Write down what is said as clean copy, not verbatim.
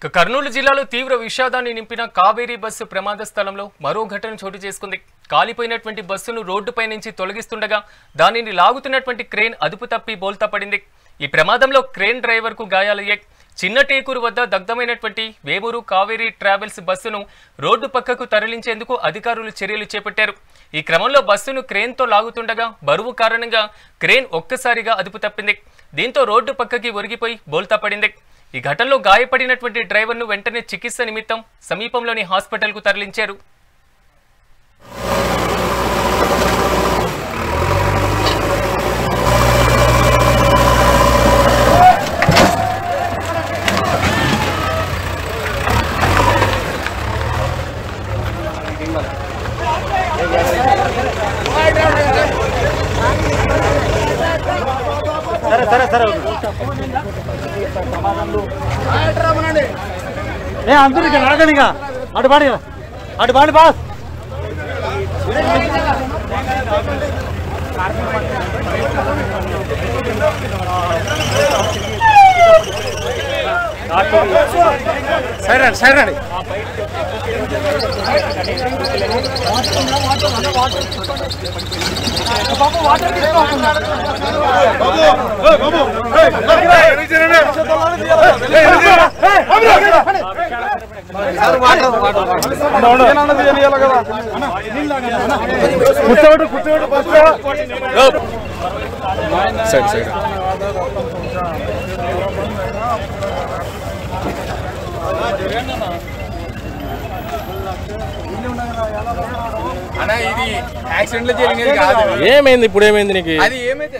కర్నూలు జిల్లాలో తీవ్ర విషాదాన్ని నింపిన కావేరీ బస్సు ప్రమాద స్థలంలో మరో ఘటన చోటు చేసుకుంది. కాలిపోయినటువంటి బస్సును రోడ్డుపై నుంచి తొలగిస్తుండగా దానిని లాగుతున్నటువంటి క్రేన్ అదుపు తప్పి బోల్తా పడింది. ఈ ప్రమాదంలో క్రేన్ డ్రైవర్కు గాయాలయ్యాయి. చిన్న టేకూరు వద్ద దగ్ధమైనటువంటి వేమూరు కావేరీ ట్రావెల్స్ బస్సును రోడ్డు పక్కకు తరలించేందుకు అధికారులు చర్యలు చేపట్టారు. ఈ క్రమంలో బస్సును క్రేన్తో లాగుతుండగా బరువు కారణంగా క్రేన్ ఒక్కసారిగా అదుపు తప్పింది. దీంతో రోడ్డు పక్కకి ఒరిగిపోయి బోల్తా పడింది. ఈ ఘటనలో గాయపడినటువంటి డ్రైవర్ను వెంటనే చికిత్స నిమిత్తం సమీపంలోని హాస్పిటల్కు తరలించారు. అందరికీ రాగలిగా అటు బాడి బాస్ సరే రండి అన్న ఇది యాక్సిడెంట్ లో జరిగినది కాదు. ఏమైంది ఇప్పుడు? ఏమైంది నీకు? అది ఏమైతే